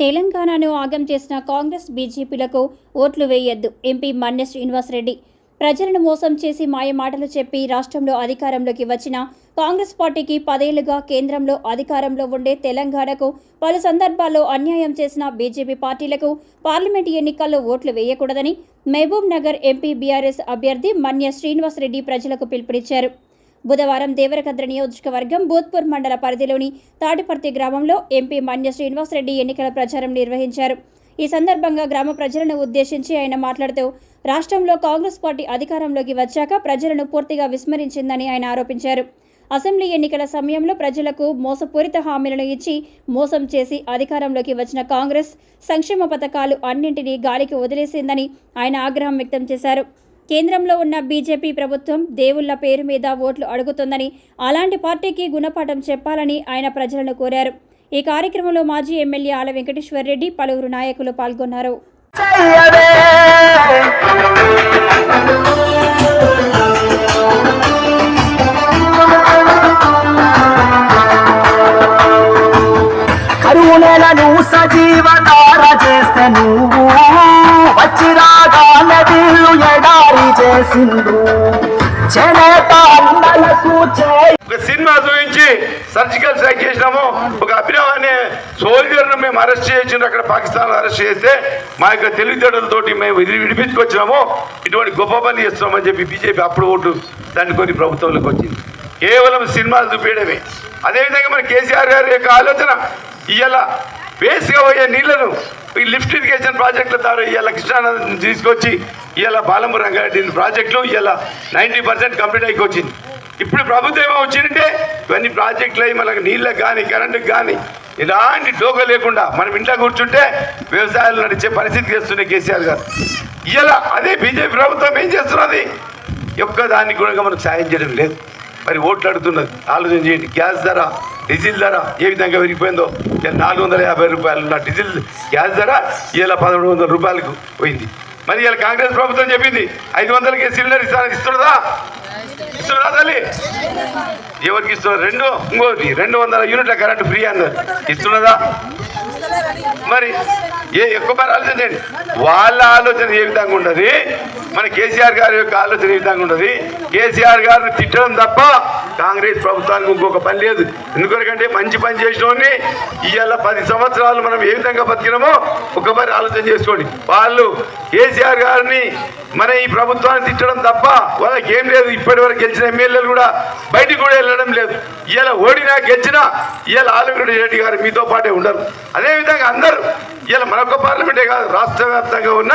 తెలంగాణను ఆగం చేసిన కాంగ్రెస్ బీజేపీలకు ఓట్లు వేయొద్దు. ఎంపీ మన్నె శ్రీనివాసరెడ్డి. ప్రజలను మోసం చేసి మాయమాటలు చెప్పి రాష్ట్రంలో అధికారంలోకి వచ్చిన కాంగ్రెస్ పార్టీకి 10 ఏళ్లుగా కేంద్రంలో అధికారంలో ఉండే తెలంగాణకు పలు సందర్భాల్లో అన్యాయం చేసిన బీజేపీ పార్టీలకు పార్లమెంటు ఎన్నికల్లో ఓట్లు వేయకూడదని మహబూబ్ నగర్ ఎంపీ బీఆర్ఎస్ అభ్యర్థి మన్నె శ్రీనివాసరెడ్డి ప్రజలకు పిలుపునిచ్చారు. బుధవారం దేవరకద్ర నియోజకవర్గం బూత్పూర్ మండల పరిధిలోని తాటిపర్తి గ్రామంలో ఎంపీ మన్నె శ్రీనివాసరెడ్డి ఎన్నికల ప్రచారం నిర్వహించారు. ఈ సందర్భంగా గ్రామ ప్రజలను ఉద్దేశించి ఆయన మాట్లాడుతూ రాష్ట్రంలో కాంగ్రెస్ పార్టీ అధికారంలోకి వచ్చాక ప్రజలను పూర్తిగా విస్మరించిందని ఆయన ఆరోపించారు. అసెంబ్లీ ఎన్నికల సమయంలో ప్రజలకు మోసపూరిత హామీలను ఇచ్చి మోసం చేసి అధికారంలోకి వచ్చిన కాంగ్రెస్ సంక్షేమ పథకాలు అన్నింటినీ గాలికి వదిలేసిందని ఆయన ఆగ్రహం వ్యక్తం చేశారు. కేంద్రంలో ఉన్న బీజేపీ ప్రభుత్వం దేవుళ్ల పేరు మీద ఓట్లు అడుగుతుందని, అలాంటి పార్టీకి గుణపాఠం చెప్పాలని ఆయన ప్రజలను కోరారు. ఈ కార్యక్రమంలో మాజీ ఎమ్మెల్యే ఆల వెంకటేశ్వర్ రెడ్డి, పలువురు నాయకులు పాల్గొన్నారు. కరుణలను సజీవధార చేస్తే నువ్వు వచ్చి రాగానే వీళ్ళు ఎడారి చేసిండ్రు. ఒక సినిమా చూపించి సర్జికల్ స్ట్రైక్ చేసినాము. ఒక అభినవ్ అనే సోల్జర్ను మేము అరెస్ట్ చేసిండ్రు. అక్కడ పాకిస్తాన్ అరెస్ట్ చేస్తే మా యొక్క తెలివితేటలతోటి మేము విడిపించుకొచ్చినాము. ఇటువంటి గొప్ప పని చేస్తున్నామని చెప్పి బీజేపీ అప్పుడు ఓటు దాన్ని కొన్ని ప్రభుత్వంలోకి వచ్చింది. కేవలం సినిమాలు చూపించడమే. అదేవిధంగా మన కేసీఆర్ గారి యొక్క ఆలోచన ఇవాళ వేసిగా పోయే నీళ్లను ఈ లిఫ్ట్ ఇరిగేషన్ ప్రాజెక్టుల ద్వారా ఇవాళ కృష్ణానదిని తీసుకొచ్చి ఇవాళ బాలము రంగారెడ్డి ప్రాజెక్టులు ఇవాళ 90% కంప్లీట్ అయిపోయింది. ఇప్పుడు ప్రభుత్వం ఏమో వచ్చిందంటే ఇవన్నీ ప్రాజెక్టులు అయ్యి మనకు నీళ్ళకి కానీ కరెంటుకి కానీ ఎలాంటి డోక లేకుండా మనం ఇంట్లో కూర్చుంటే వ్యవసాయాలు నడిచే పరిస్థితి చేస్తుండే కేసీఆర్ గారు. ఇవాళ అదే బీజేపీ ప్రభుత్వం ఏం చేస్తున్నది? ఒక్కదానికి కూడా మనకు సాయం చేయడం లేదు. మరి ఓట్లు అడుగుతున్నది. ఆలోచన చేయండి. గ్యాస్ ధర, డీజిల్ ధర ఏ విధంగా పెరిగిపోయిందో. 450 రూపాయలు ఉన్న డీజిల్ గ్యాస్ ధర ఇలా 1100 రూపాయలకు పోయింది. మరి ఇలా కాంగ్రెస్ ప్రభుత్వం చెప్పింది 500కే సిలిండర్ ఇస్తున్నదా తల్లి? ఎవరికి ఇస్తున్నారు? ఇంకోటి 200 యూనిట్ల కరెంటు ఫ్రీ అన్నారు. ఇస్తున్నదా? మరి ఎక్కువ ఆలోచన చేయండి. వాళ్ళ ఆలోచన ఏ విధంగా ఉండదు, మన కేసీఆర్ గారి యొక్క ఆలోచన ఏ విధంగా ఉండదు. కేసీఆర్ గారిని తిట్టడం తప్ప కాంగ్రెస్ ప్రభుత్వానికి ఇంకొక పని లేదు. ఎందుకంటే మంచి పని చేసినోని ఇవాళ 10 సంవత్సరాలు మనం ఏ విధంగా బతికినామో ఒక్కసారి ఆలోచన చేసుకోండి. వాళ్ళు కేసీఆర్ గారిని మన ఈ ప్రభుత్వాన్ని తిట్టడం తప్ప వాళ్ళకి ఏం లేదు. ఇప్పటి వరకు గెలిచిన ఎమ్మెల్యేలు కూడా బయటికి కూడా వెళ్ళడం లేదు. ఇవాళ ఓడినా గెలిచినా ఇవాళ ఆలగడ్డ రెడ్డి గారు మీతో పాటే ఉండరు. అదేవిధంగా అందరూ ఇవాళ మరొక పార్లమెంటే కాదు, రాష్ట్ర వ్యాప్తంగా ఉన్న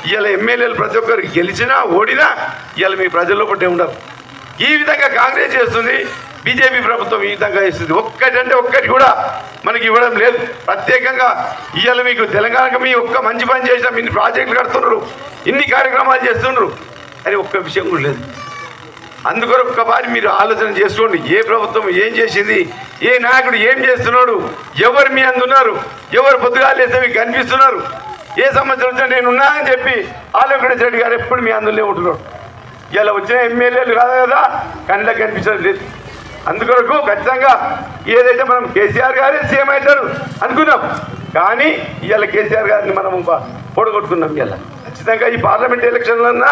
ఇవాళ ఎమ్మెల్యేలు ప్రతి ఒక్కరికి గెలిచినా ఓడినా ఇవాళ మీ ప్రజల్లో పట్టే ఉండరు. ఈ విధంగా కాంగ్రెస్ చేస్తుంది, బీజేపీ ప్రభుత్వం ఈ విధంగా చేస్తుంది. ఒక్కటంటే ఒక్కటి కూడా మనకి ఇవ్వడం లేదు. ప్రత్యేకంగా ఇవాళ మీకు తెలంగాణకు మీ ఒక్క మంచి పని చేసినాం, ఇన్ని ప్రాజెక్టులు కడుతున్నారు, ఇన్ని కార్యక్రమాలు చేస్తున్నారు అని ఒక్క విషయం కూడా లేదు. అందుకొరకు ఒక్కసారి మీరు ఆలోచన చేసుకోండి. ఏ ప్రభుత్వం ఏం చేసింది, ఏ నాయకుడు ఏం చేస్తున్నాడు, ఎవరు మీ అందున్నారు, ఎవరు పొద్దుగాలు చేస్తే మీకు కనిపిస్తున్నారు. ఏ సంవత్సరం వచ్చినా నేనున్నా అని చెప్పి ఆల వెంకటేశ్వర రెడ్డి గారు ఎప్పుడు మీ అందులో ఉంటున్నాడు. ఇలా వచ్చిన ఎమ్మెల్యేలు కాదు కదా, కళ్ళకి కనిపించడం లేదు. అందుకొరకు ఖచ్చితంగా ఏదైతే మనం కేసీఆర్ గారే సీఎం అవుతారు అనుకున్నాం, కానీ ఇవాళ కేసీఆర్ గారిని మనము పొడగొట్టుకున్నాం. ఇవాళ ఖచ్చితంగా ఈ పార్లమెంట్ ఎలక్షన్లన్నా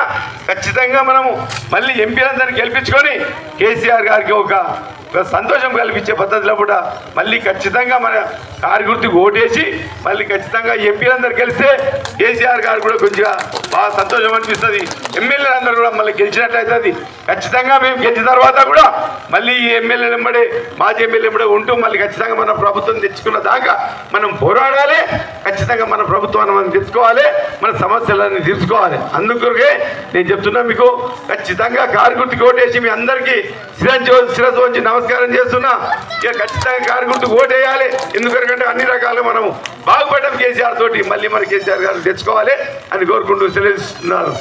ఖచ్చితంగా మనము మళ్ళీ ఎంపీలందరినీ గెలిపించుకొని కేసీఆర్ గారికి ఒక సంతోషం కల్పించే పద్ధతిలో కూడా మళ్ళీ ఖచ్చితంగా మన కారు గుర్తుకు ఓటేసి మళ్ళీ ఖచ్చితంగా ఎంపీలందరూ గెలిస్తే కేసీఆర్ గారు కూడా కొంచెంగా బాగా సంతోషం అనిపిస్తుంది. ఎమ్మెల్యేలందరూ కూడా మళ్ళీ గెలిచినట్లయితుంది. ఖచ్చితంగా మేము గెలిచిన తర్వాత కూడా మళ్ళీ ఈ ఎమ్మెల్యేలు వెంబడే మాజీ ఎమ్మెల్యే వెంబడే ఉంటూ మళ్ళీ ఖచ్చితంగా మన ప్రభుత్వం తెచ్చుకున్న దాకా మనం పోరాడాలి. ఖచ్చితంగా మన ప్రభుత్వాన్ని మనం తెచ్చుకోవాలి, మన సమస్యలన్నీ తీర్చుకోవాలి. అందుకొరకే నేను చెప్తున్నా మీకు, ఖచ్చితంగా కారు గుర్తుకు ఓటేసి మీ అందరికీ శిరస్సు వంచి నమస్కారం చేస్తున్నా. ఇక ఖచ్చితంగా కారు గుర్తుకు ఓటేయాలి. ఎందుకంటే అన్ని రకాలు మనము బాగుపడ్డాం కేసీఆర్ తోటి, మళ్ళీ మన కేసీఆర్ గారిని తెచ్చుకోవాలి అని కోరుకుంటూ సెలవిస్తున్నారు.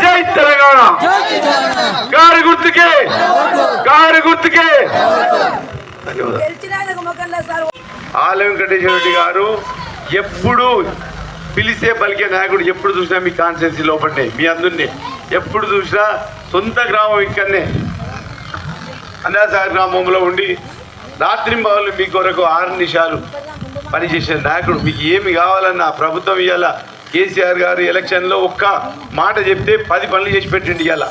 జై తెలంగాణ. కారు గుర్తుకే, కారు గుర్తుకే. ఆల వెంకటేశ్వర రెడ్డి గారు ఎప్పుడు పిలిస్తే పలికే నాయకుడు. ఎప్పుడు చూసినా మీ కాన్స్టిట్యున్సీ లోపలనే, మీ అందరినీ ఎప్పుడు చూసినా సొంత గ్రామం ఇక్కడనే అన్నాసాగర్ గ్రామంలో ఉండి రాత్రి పగలు మీ కొరకు 6 నిమిషాలు పనిచేసిన నాయకుడు. మీకు ఏమి కావాలన్నా ప్రభుత్వం ఇవాళ కేసీఆర్ గారు ఎలక్షన్లో ఒక్క మాట చెప్తే 10 పనులు చేసి పెట్టిండి. ఇవాళ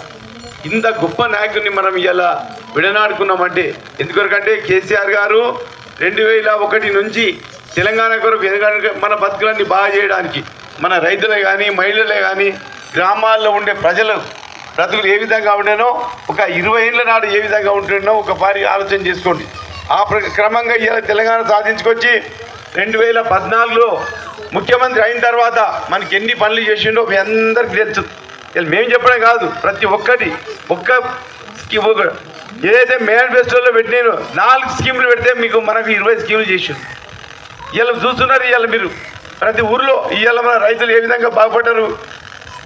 ఇంత గొప్ప నాయకుడిని మనం ఇవాళ విడనాడుకున్నామంటే ఎందుకంటే కేసీఆర్ గారు 2001 నుంచి తెలంగాణ కొరకు ఎందుకంటే మన బతుకులన్నీ బాగా చేయడానికి మన రైతులే కానీ మహిళలే కానీ గ్రామాల్లో ఉండే ప్రజలు బ్రతుకులు ఏ విధంగా ఉండేనో ఒక 20 ఏళ్ళ నాడు ఏ విధంగా ఉంటుండో ఒకసారి ఆలోచన చేసుకోండి. ఆ క్రమంగా ఇవాళ తెలంగాణ సాధించుకొచ్చి 2014లో ముఖ్యమంత్రి అయిన తర్వాత మనకి ఎన్ని పనులు చేసిండో మీ అందరికీ తెలుసు. ఇలా మేము చెప్పడం కాదు, ప్రతి ఒక్కటి ఏదైతే మేనిఫెస్టోలో పెట్టినానో 4 స్కీములు పెడితే మీకు మనకు 20 స్కీములు చేసిండు. ఇవాళ చూస్తున్నారు. ఇవాళ మీరు ప్రతి ఊర్లో ఇవాళ మన రైతులు ఏ విధంగా బాగుపడ్డారు.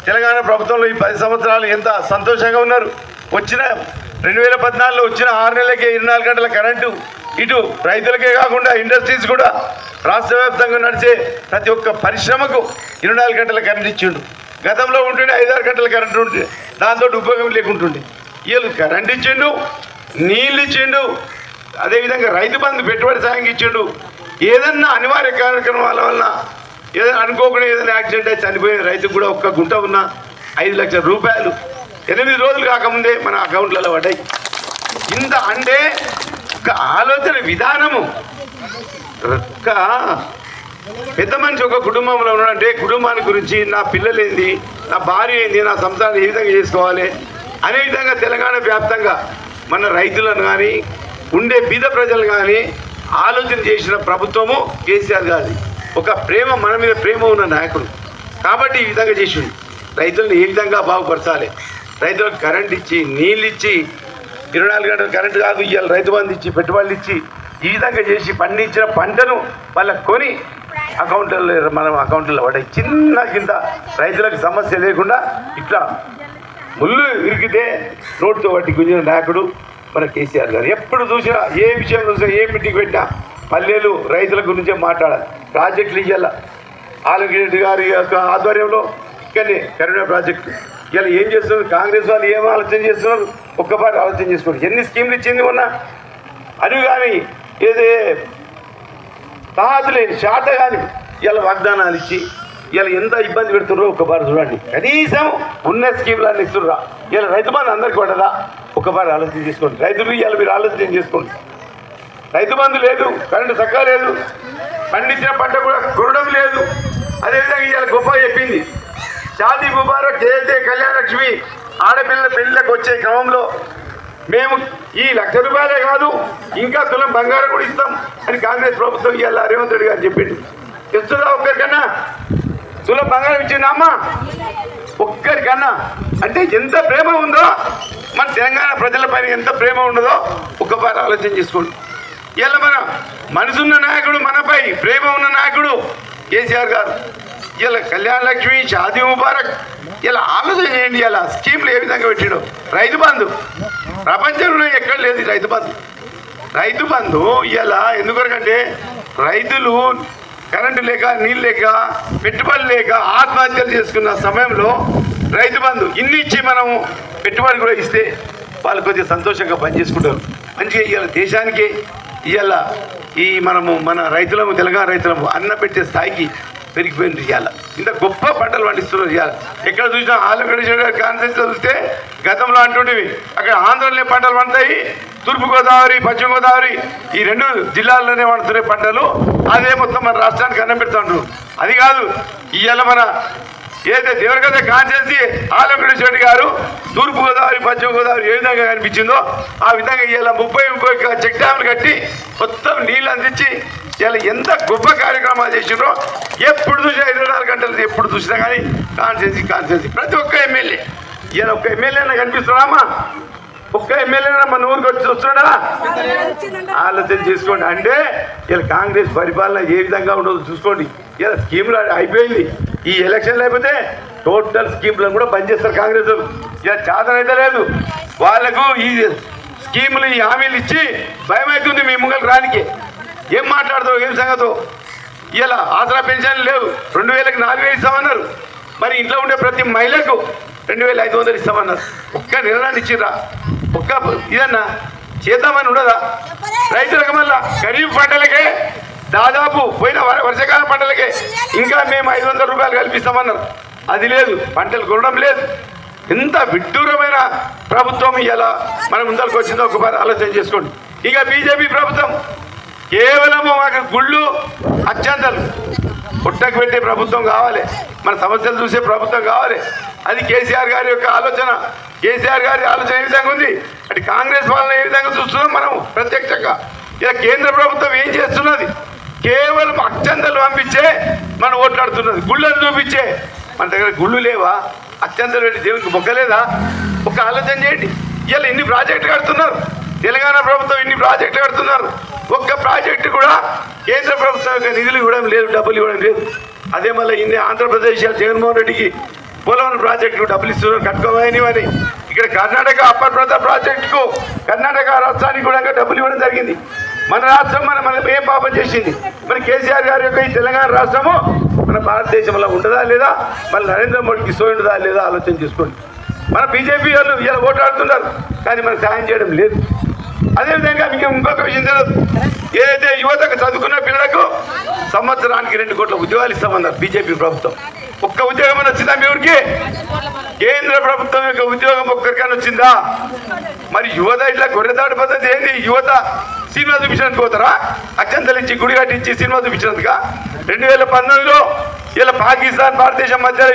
తెలంగాణ ప్రభుత్వంలో ఈ 10 సంవత్సరాలు ఎంత సంతోషంగా ఉన్నారు. వచ్చిన 2014లో వచ్చిన 6 నెలలకే 24 గంటల కరెంటు ఇటు రైతులకే కాకుండా ఇండస్ట్రీస్ కూడా రాష్ట్ర వ్యాప్తంగా నడిచే ప్రతి ఒక్క పరిశ్రమకు 24 గంటల కరెంట్ ఇచ్చిండు. గతంలో ఉంటుండే 5-6 గంటల కరెంటు ఉంటుండే, దాంతో ఉపయోగం లేకుంటుండే. వీళ్ళు కరెంట్ ఇచ్చిండు, నీళ్ళు ఇచ్చిండు, అదేవిధంగా రైతు బంధు పెట్టుబడి సాయం ఇచ్చిండు. ఏదన్నా అనివార్య కార్యక్రమాల వలన ఏదైనా అనుకోకుండా ఏదైనా యాక్సిడెంట్ అయితే చనిపోయిన రైతుకు కూడా ఒక్క గుంట ఉన్న 5 లక్షల రూపాయలు 8 రోజులు కాకముందే మన అకౌంట్లలో పడ్డాయి. ఇంత అంటే ఒక ఆలోచన విధానము. ఒక్క పెద్ద మనిషి ఒక కుటుంబంలో ఉన్నాడంటే కుటుంబాన్ని గురించి నా పిల్లలు ఏంది, నా భార్య ఏంది, నా సంసారం ఏ విధంగా చేసుకోవాలి అనే విధంగా తెలంగాణ వ్యాప్తంగా మన రైతులను కానీ ఉండే బీద ప్రజలు కానీ ఆలోచన చేసిన ప్రభుత్వము కేసీఆర్ గారి. ఒక ప్రేమ, మన మీద ప్రేమ ఉన్న నాయకుడు కాబట్టి ఈ విధంగా చేసిండు. రైతులను ఏ విధంగా బాగుపరచాలి, రైతులకు కరెంట్ ఇచ్చి నీళ్ళు ఇచ్చి 24 గంటల కరెంటు కాదు ఇవాళ రైతు బంధు ఇచ్చి పెట్టుబడులు ఇచ్చి ఈ విధంగా చేసి పండించిన పంటను వాళ్ళకు కొని మనం అకౌంట్లో పడే చిన్న కింద రైతులకు సమస్య లేకుండా ఇట్లా ముళ్ళు ఇరికితే నోటుతో పట్టి గుంజిన నాయకుడు మన కేసీఆర్ గారు. ఎప్పుడు చూసినా ఏ విషయం చూసినా ఏ మీటింగ్ పెట్టినా పల్లెలు రైతుల గురించే మాట్లాడాలి. ప్రాజెక్టులు ఇవ్వాల ఆలగిరెడ్డి గారి యొక్క ఆధ్వర్యంలో ఇక్కడనే కరీంనగర్ ప్రాజెక్టు ఇలా ఏం చేస్తున్నారు కాంగ్రెస్ వాళ్ళు ఏం ఆలోచన చేస్తున్నారు ఒక్కసారి ఆలోచన చేసుకోండి. ఎన్ని స్కీమ్లు ఇచ్చింది మొన్న అది కానీ ఏదే తాహతు లేని శాత కానీ ఇలా వాగ్దానాలు ఇచ్చి ఇలా ఎంత ఇబ్బంది పెడుతున్నారో ఒక్కసారి చూడండి. కనీసం ఉన్న స్కీమ్లన్నీ ఇస్తుర్రా. ఇలా రైతు బంధు అందరికి పడదా ఒక్కసారి ఆలోచన చేసుకోండి. రైతులు ఇలా మీరు ఆలోచన చేసుకోండి. రైతు బంధు లేదు, కరెంటు చక్కగా లేదు, పండించిన పంట కూడా కొనడం లేదు. అదేవిధంగా ఇవాళ గొప్పగా చెప్పింది షాదీ ముబారక్ ఏదైతే కళ్యాణ లక్ష్మి ఆడపిల్లల పెళ్ళిళ్ళకి వచ్చే క్రమంలో మేము ఈ ₹1,00,000 కాదు ఇంకా తులం బంగారం కూడా ఇస్తాం అని కాంగ్రెస్ ప్రభుత్వం ఇవాళ రేవంత్ రెడ్డి గారు చెప్పింది. ఇస్తుందా ఒక్కరికన్నా? తులం బంగారం ఇచ్చిందా అమ్మ ఒక్కరికన్నా? అంటే ఎంత ప్రేమ ఉందో మన తెలంగాణ ప్రజలపైన ఎంత ప్రేమ ఉండదో ఒక్కసారి ఆలోచన చేసుకోండి. ఇలా మన మనసున్న నాయకుడు, మనపై ప్రేమ ఉన్న నాయకుడు కేసీఆర్ గారు. ఇలా కళ్యాణ లక్ష్మి, షాదీ ముబారక్ ఇలా ఆలోచన చేయండి. ఇలా స్కీమ్లు ఏ విధంగా పెట్టాడు. రైతు బంధు ప్రపంచంలో ఎక్కడ లేదు రైతు బంధు. రైతు బంధు ఇలా ఎందుకంటే రైతులు కరెంటు లేక నీళ్ళు లేక పెట్టుబడి లేక ఆత్మహత్యలు చేసుకున్న సమయంలో రైతు బంధు ఇన్ని ఇచ్చి మనము పెట్టుబడి కూడా ఇస్తే వాళ్ళు కొద్దిగా సంతోషంగా పనిచేసుకుంటారు. మంచిగా ఇవాళ దేశానికి ఇవాళ ఈ మనము మన రైతులము తెలంగాణ రైతులము అన్న పెట్టే స్థాయికి పెరిగిపోయింది. ఇవాళ ఇంత గొప్ప పంటలు పండిస్తున్నారు. ఇవాళ ఎక్కడ చూసినా ఆలగడ్డ కాన్సెన్స్ చూస్తే గతంలో అంటుండేవి అక్కడ ఆంధ్రలోనే పంటలు పండుతాయి, తూర్పుగోదావరి పశ్చిమ గోదావరి ఈ 2 జిల్లాల్లోనే పండుతున్నాయి పంటలు, అదే మొత్తం మన రాష్ట్రానికి అన్నం పెడుతుంటారు. అది కాదు ఇవాళ మన ఏదైతే దేవరగడ్డ కాన్సెన్సీ ఆలగడ్డ గారు తూర్పుగోదావరి పశ్చిమ గోదావరి ఏ విధంగా కనిపించిందో ఆ విధంగా ఇవాళ 30 చెక్ డ్యాములు కట్టి మొత్తం నీళ్ళు అందించి ఇలా ఎంత గొప్ప కార్యక్రమాలు చేసిండ్రో. ఎప్పుడు చూసినా 24 గంటలు ఎప్పుడు చూసినా కానీ కాన్సెన్సీ ప్రతి ఒక్క ఎమ్మెల్యే ఇలా ఒక్క ఎమ్మెల్యేనా కనిపిస్తున్నామా? ఒక్క ఎమ్మెల్యేనా మన ఊరికి వచ్చి చూస్తున్నాడా? ఆలోచన చేసుకోండి. అంటే ఇలా కాంగ్రెస్ పరిపాలన ఏ విధంగా ఉండదో చూసుకోండి. ఇలా స్కీములు అయిపోయింది. ఈ ఎలక్షన్లు అయిపోతే టోటల్ స్కీమ్లను కూడా బంద్ చేస్తారు కాంగ్రెస్. ఇలా చేతనైతే లేదు వాళ్ళకు. ఈ స్కీములు ఈ హామీలు ఇచ్చి భయం అవుతుంది మీ ముంగలు రానికి. ఏం మాట్లాడతావు, ఏం సంగతో? ఇలా ఆసరా పెన్షన్లు లేవు, 2000కి 4000 ఇస్తామన్నారు. మరి ఇంట్లో ఉండే ప్రతి మహిళకు 2500 ఇస్తామన్నారు. ఒక్క నిర్ణయాన్ని ఇచ్చిర్రా? ఒక్క ఇదన్నా చేద్దామని ఉండదా? రైతులకు మళ్ళా ఖరీఫ్ పంటలకే దాదాపు పోయిన వర్షాకాలం పంటలకే ఇంకా మేము 500 రూపాయలు కల్పిస్తామన్నారు. అది లేదు, పంటలు కొనడం లేదు. ఎంత విడ్డూరమైన ప్రభుత్వం ఇలా మన ముందరికి వచ్చిందో ఒకసారి ఆలోచన చేసుకోండి. ఇక బీజేపీ ప్రభుత్వం కేవలము మాకు గుళ్ళు అత్యంతలు పుట్టకు పెట్టే ప్రభుత్వం కావాలి, మన సమస్యలు చూసే ప్రభుత్వం కావాలి. అది కేసీఆర్ గారి యొక్క ఆలోచన. కేసీఆర్ గారి ఆలోచన ఏ విధంగా ఉంది, అటు కాంగ్రెస్ వాళ్ళని ఏ విధంగా చూస్తున్నాం మనం ప్రత్యక్షంగా. ఇలా కేంద్ర ప్రభుత్వం ఏం చేస్తున్నది, కేవలం అత్యంతలు పంపించే మనం ఓట్లాడుతున్నది. గుళ్ళను చూపించే, మన దగ్గర గుళ్ళు లేవా, అత్యంతలు పెట్టి దేవునికి మొక్కలేదా? ఒక ఆలోచన చేయండి. ఇలా ఇన్ని ప్రాజెక్టులు కడుతున్నారు, తెలంగాణ ప్రభుత్వం ఇన్ని ప్రాజెక్టులు కడుతున్నారు. ఒక్క ప్రాజెక్టు కూడా కేంద్ర ప్రభుత్వం యొక్క నిధులు ఇవ్వడం లేదు, డబ్బులు ఇవ్వడం లేదు. అదే మళ్ళీ ఇన్ని ఆంధ్రప్రదేశ్ జగన్మోహన్ రెడ్డికి పోలవరం ప్రాజెక్టుకు డబ్బులు ఇస్తున్నారు కట్టుకోవాలని అని. ఇక్కడ కర్ణాటక అప్పర్ బ్రదర్ ప్రాజెక్టుకు కర్ణాటక రాష్ట్రానికి కూడా డబ్బులు ఇవ్వడం జరిగింది. మన రాష్ట్రం మనం ఏం పాపం చేసింది? మరి కేసీఆర్ గారి యొక్క ఈ తెలంగాణ రాష్ట్రము మన భారతదేశంలో ఉండదా లేదా, మళ్ళీ నరేంద్ర మోడీకి సోయుండదా లేదా ఆలోచన చేసుకోండి. మన బీజేపీ వాళ్ళు ఇలా ఓటాడుతున్నారు కానీ మనకు సాయం చేయడం లేదు. అదేవిధంగా మీకు ఇంకొక విషయం తెలియదు, ఏదైతే యువతకు చదువుకున్న పిల్లలకు సంవత్సరానికి 2 కోట్ల ఉద్యోగాలు ఇస్తామన్నారు బీజేపీ ప్రభుత్వం. ఒక్క ఉద్యోగం అని వచ్చిందా మీ ఊరికి? కేంద్ర ప్రభుత్వం యొక్క ఉద్యోగం ఒక్కరికైనా వచ్చిందా? మరి యువత ఇట్లా గొర్రెదాడు పద్ధతి ఏంది? యువత సినిమా చూపించినందుకు పోతారా? అత్యంతలించి గుడి కట్టించి సినిమా చూపించినందుక? 2019లో ఇలా పాకిస్తాన్ భారతదేశం మధ్య